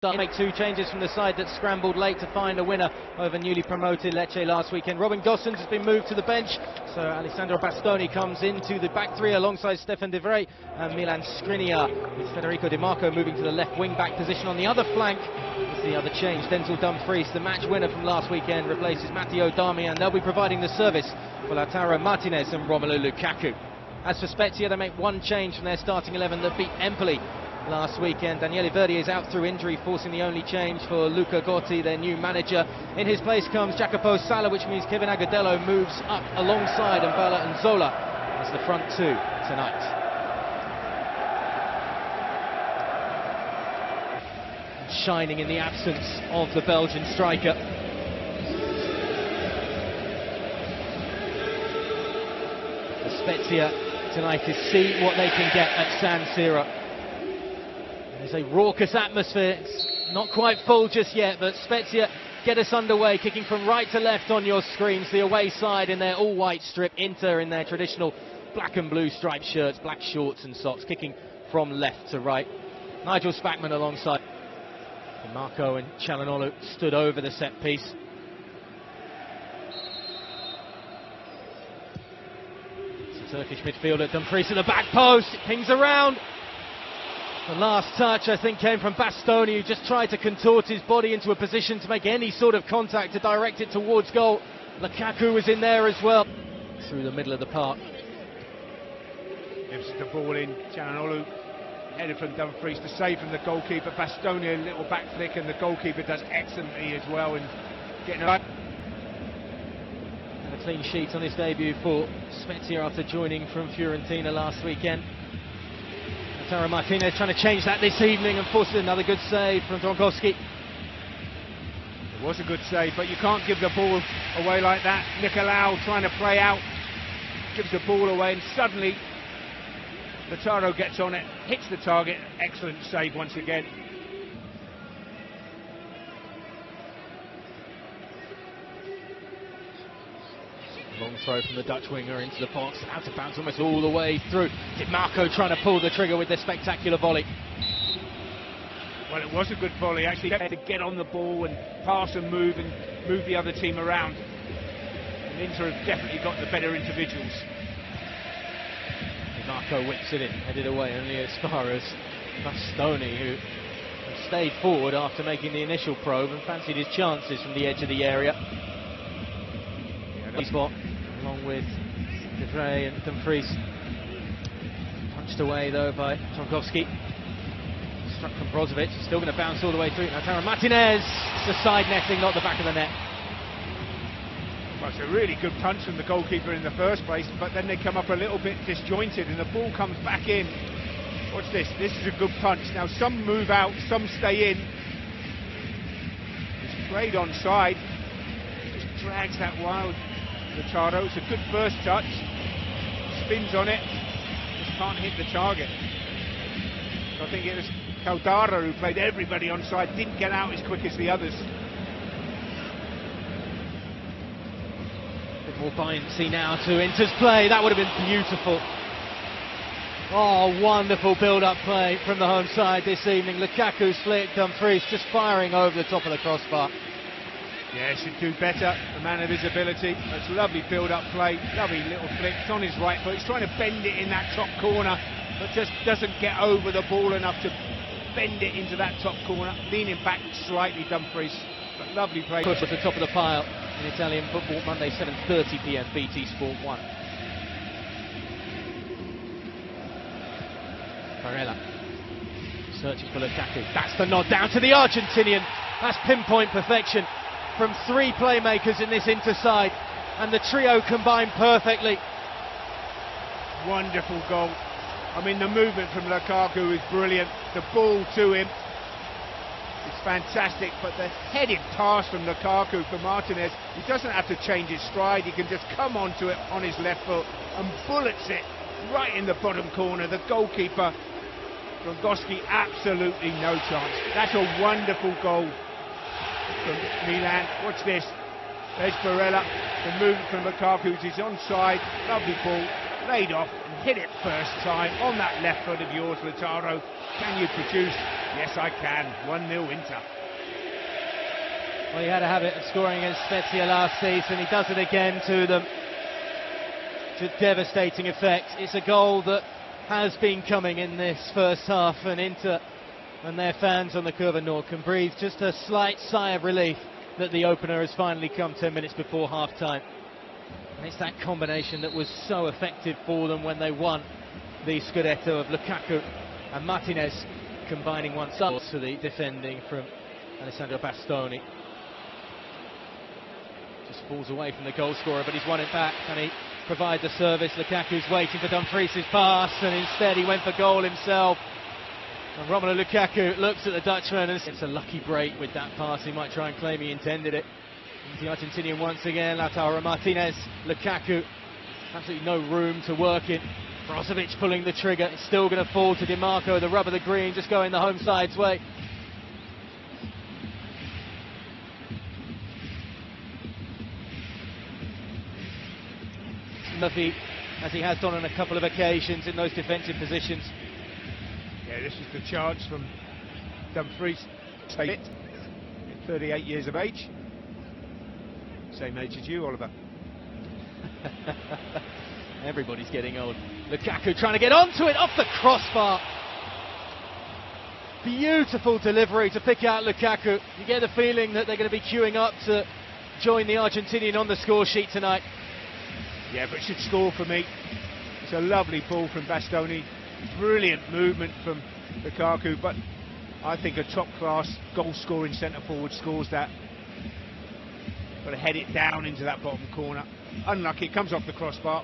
Make two changes from the side that scrambled late to find a winner over newly promoted Lecce last weekend. Robin Gosens has been moved to the bench, so Alessandro Bastoni comes into the back three alongside Stefan De Vrij and Milan Skriniar, with Federico Di Marco moving to the left wing back position. On the other flank is the other change. Denzel Dumfries, the match winner from last weekend, replaces Matteo Darmian. They'll be providing the service for Lautaro Martinez and Romelu Lukaku. As for Spezia, they make one change from their starting 11 that beat Empoli last weekend. Daniele Verdi is out through injury, forcing the only change for Luca Gotti, their new manager. In his place comes Jacopo Sala, which means Kevin Agudelo moves up alongside Mbala and Zola as the front two tonight. Shining in the absence of the Belgian striker. The Spezia tonight is see what they can get at San Siro. There's a raucous atmosphere. It's not quite full just yet, but Spezia get us underway, kicking from right to left on your screens. The away side in their all-white strip, Inter in their traditional black and blue striped shirts, black shorts and socks, kicking from left to right. Nigel Spackman alongside. Marco and Çalhanoğlu stood over the set piece. It's a Turkish midfielder, Dumfries at the back post, it pings around. The last touch, I think, came from Bastoni, who just tried to contort his body into a position to make any sort of contact to direct it towards goal. Lukaku was in there as well, through the middle of the park. Gives the ball in, Çalhanoğlu, headed from Dumfries to save from the goalkeeper. Bastoni, a little back flick, and the goalkeeper does excellently as well in getting a... And a clean sheet on his debut for Spezia after joining from Fiorentina last weekend. Martinez trying to change that this evening and forces another good save from Dragowski. It was a good save, but you can't give the ball away like that. Nicolau trying to play out, gives the ball away, and suddenly Lautaro gets on it, hits the target. Excellent save once again. Long throw from the Dutch winger into the box, out of bounds almost all the way through. Di Marco trying to pull the trigger with this spectacular volley. Well, it was a good volley, actually, to get on the ball and pass and move the other team around. And Inter have definitely got the better individuals. Di Marco whips it in, headed away only as far as Bastoni, who stayed forward after making the initial probe and fancied his chances from the edge of the area. Spot, along with De Vrij and Dumfries. Punched away though by Dragowski. Struck from Brozovic, still going to bounce all the way through. Lautaro Martinez, it's the side netting, not the back of the net. Well, it's a really good punch from the goalkeeper in the first place, but then they come up a little bit disjointed and the ball comes back in. Watch this, this is a good punch. Now some move out, some stay in. It's played onside, just drags that wild. Lautaro, it's a good first touch, spins on it, just can't hit the target. So I think it was Caldara who played everybody onside, didn't get out as quick as the others. A bit more buoyancy now to Inter's play, that would have been beautiful. Oh, wonderful build-up play from the home side this evening. Lukaku's flick, Dumfries just firing over the top of the crossbar. Yeah, should do better, the man of his ability. It's a lovely build-up play, lovely little flick. It's on his right foot, he's trying to bend it in that top corner, but just doesn't get over the ball enough to bend it into that top corner. Leaning back slightly, Dumfries, but lovely play. Push at the top of the pile in Italian football, Monday 7:30 PM, BT Sport 1. Barella searching for Lukaku. That's the nod down to the Argentinian. That's pinpoint perfection from three playmakers in this Inter side, and the trio combined perfectly. Wonderful goal. I mean, the movement from Lukaku is brilliant. The ball to him is fantastic, but the headed pass from Lukaku for Martinez, he doesn't have to change his stride, he can just come onto it on his left foot and bullets it right in the bottom corner. The goalkeeper, Dragowski, absolutely no chance. That's a wonderful goal from Milan. Watch this. There's Barella. The movement from Lukaku, he's onside. Lovely ball. laid off and hit it first time on that left foot of yours, Lautaro. Can you produce? Yes, I can. 1-0 Inter. Well, he had a habit of scoring against Spezia last season. He does it again to them, to devastating effect. It's a goal that has been coming in this first half, and Inter and their fans on the Curva Nord can breathe just a slight sigh of relief that the opener has finally come 10 minutes before half-time. And it's that combination that was so effective for them when they won the Scudetto of Lukaku and Martinez combining once up to the defending from Alessandro Bastoni. Just falls away from the goal scorer, but he's won it back. Can he provide the service? Lukaku's waiting for Dumfries' pass, and instead he went for goal himself. And Romelu Lukaku looks at the Dutchman, and it's a lucky break with that pass. He might try and claim he intended it. The Argentinian once again, Lautaro Martinez, Lukaku, absolutely no room to work in. Brozovic pulling the trigger, it's still going to fall to Dimarco, the rub of the green, just going the home side's way. Murphy, as he has done on a couple of occasions in those defensive positions. Yeah, this is the chance from Dumfries. 38 years of age. Same age as you, Oliver. Everybody's getting old. Lukaku trying to get onto it, off the crossbar. Beautiful delivery to pick out Lukaku. You get the feeling that they're going to be queuing up to join the Argentinian on the score sheet tonight. Yeah, but should score for me. It's a lovely ball from Bastoni. Brilliant movement from Lukaku, but I think a top-class goal-scoring centre-forward scores that. Got to head it down into that bottom corner. Unlucky, it comes off the crossbar,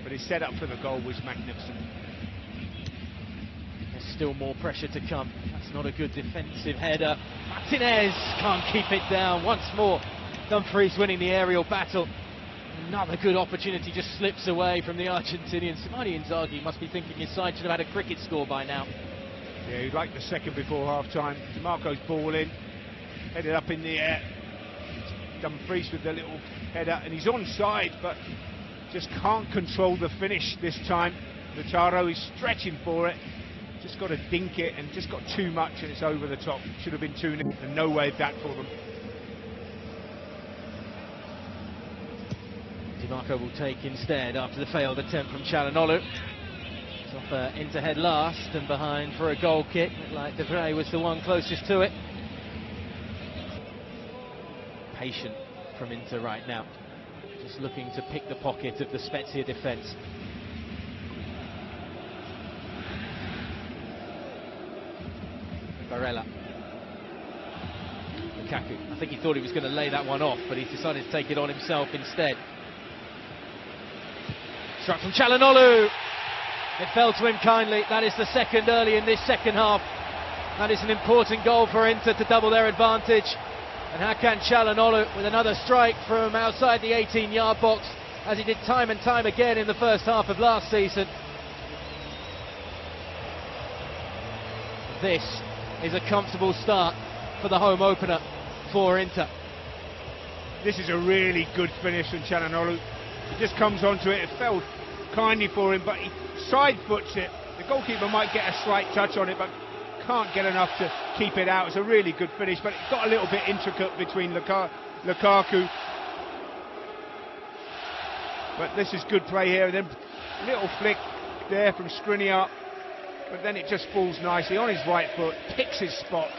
but his setup for the goal was magnificent. There's still more pressure to come. That's not a good defensive header. Martinez can't keep it down. Once more, Dumfries winning the aerial battle. Another good opportunity just slips away from the Argentinian. Simone Inzaghi must be thinking his side should have had a cricket score by now. Yeah, he'd like the second before half-time. DiMarco's ball in, headed up in the air. Dumfries with the little header, and he's onside, but just can't control the finish this time. Lautaro is stretching for it, just got to dink it, and just got too much, and it's over the top. Should have been 2-0, and no way back for them. DiMarco will take instead after the failed attempt from Çalhanoğlu. It's off Inter head last and behind for a goal kick. Looked like De Vrij was the one closest to it. Patient from Inter right now, just looking to pick the pocket of the Spezia defence. Barella. Lukaku, I think he thought he was going to lay that one off, but he decided to take it on himself instead. Struck from Çalhanoğlu. It fell to him kindly. That is the second early in this second half. That is an important goal for Inter to double their advantage. And Hakan Çalhanoğlu with another strike from outside the 18-yard box, as he did time and time again in the first half of last season. This is a comfortable start for the home opener for Inter. This is a really good finish from Çalhanoğlu. He just comes onto it. It fell kindly for him, but he side foots it. The goalkeeper might get a slight touch on it, but can't get enough to keep it out. It's a really good finish, but it got a little bit intricate between Lukaku. But this is good play here, and then a little flick there from Skriniar, but then it just falls nicely on his right foot, picks his spot.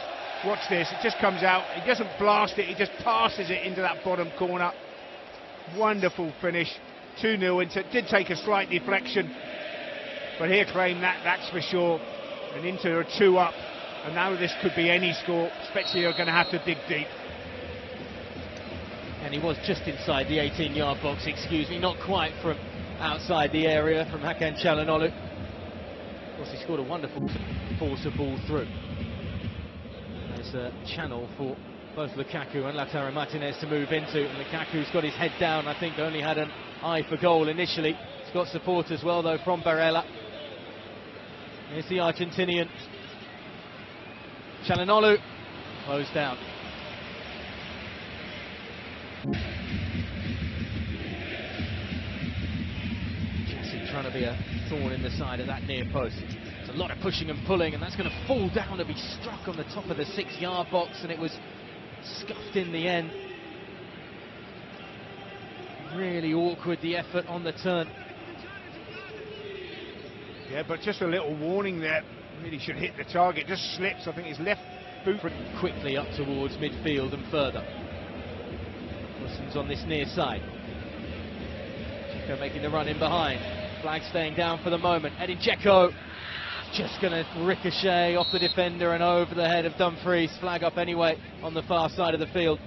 Watch this, it just comes out, he doesn't blast it, he just passes it into that bottom corner. Wonderful finish. 2-0 Inter. Did take a slight deflection, but here claim that's for sure. And Inter are 2 up, and now this could be any score. Spezia are going to have to dig deep. And he was just inside the 18-yard box, excuse me, not quite from outside the area from Hakan Çalhanoğlu. Of course, he scored a wonderful force of ball through. There's a channel for both Lukaku and Lautaro Martinez to move into. And Lukaku's got his head down, I think only had an eye for goal initially. He's got support as well, though, from Barella. Here's the Argentinian. Çalhanoğlu closed down. trying to be a thorn in the side of that near post. It's a lot of pushing and pulling, and that's going to fall down to be struck on the top of the 6-yard box, and it was scuffed in the end. Really awkward, the effort on the turn. Yeah, but just a little warning there. Really should hit the target. Just slips. I think his left boot. Quickly up towards midfield and further. Wilson's on this near side. Dzeko making the run in behind. Flag staying down for the moment. Edin Dzeko just going to ricochet off the defender and over the head of Dumfries. Flag up anyway on the far side of the field.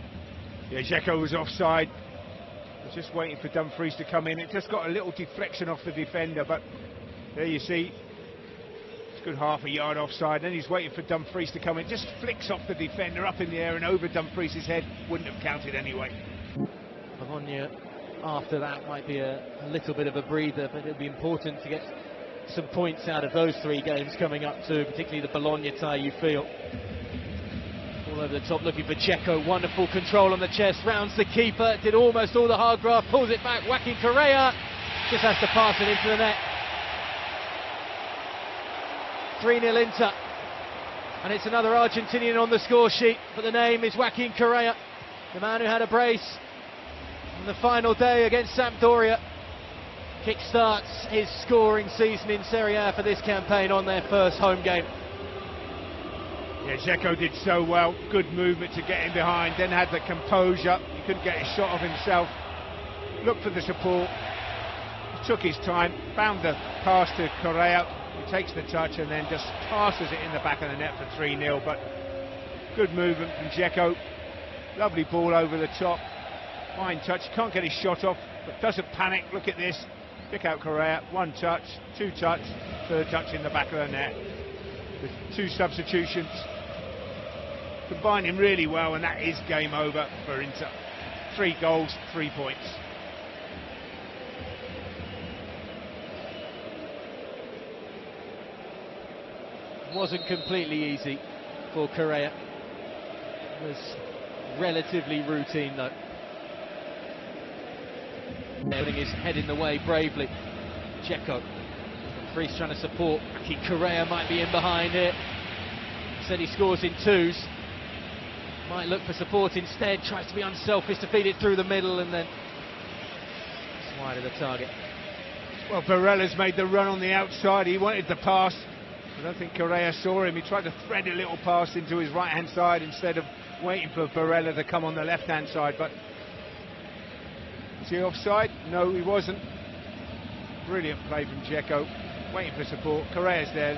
Yeah, Dzeko was offside. Was just waiting for Dumfries to come in. It just got a little deflection off the defender, but there you see, it's a good half a yard offside. Then he's waiting for Dumfries to come in. Just flicks off the defender up in the air and over Dumfries' head. Wouldn't have counted anyway. Bologna after that might be a little bit of a breather, but it'll be important to get some points out of those 3 games coming up too, particularly the Bologna tie, you feel. All over the top looking for Dzeko. Wonderful control on the chest, rounds the keeper, did almost all the hard graft, pulls it back. Joaquin Correa just has to pass it into the net. 3-0 Inter, and it's another Argentinian on the score sheet, but the name is Joaquin Correa, the man who had a brace on the final day against Sampdoria. Kickstarts his scoring season in Serie A for this campaign on their first home game. Yeah, Dzeko did so well. Good movement to get in behind, then had the composure. He couldn't get a shot of himself. Looked for the support. He took his time, found the pass to Correa. He takes the touch and then just passes it in the back of the net for 3-0. But good movement from Dzeko. Lovely ball over the top. Fine touch. Can't get his shot off, but doesn't panic. Look at this. Pick out Correa. 1 touch, 2 touch, 3rd touch in the back of the net. With 2 substitutions. Combining really well, and that is game over for Inter. 3 goals, 3 points. Wasn't completely easy for Correa. It was relatively routine though. Putting his head in the way bravely. Dzeko. Dumfries trying to support. Correa might be in behind here. Said he scores in 2s. Might look for support instead. Tries to be unselfish to feed it through the middle and then it's wide of the target. Well, Barella's made the run on the outside. He wanted the pass. I don't think Correa saw him. He tried to thread a little pass into his right-hand side instead of waiting for Barella to come on the left-hand side. But is he offside? No, he wasn't. Brilliant play from Dzeko. Waiting for support. Correa's there.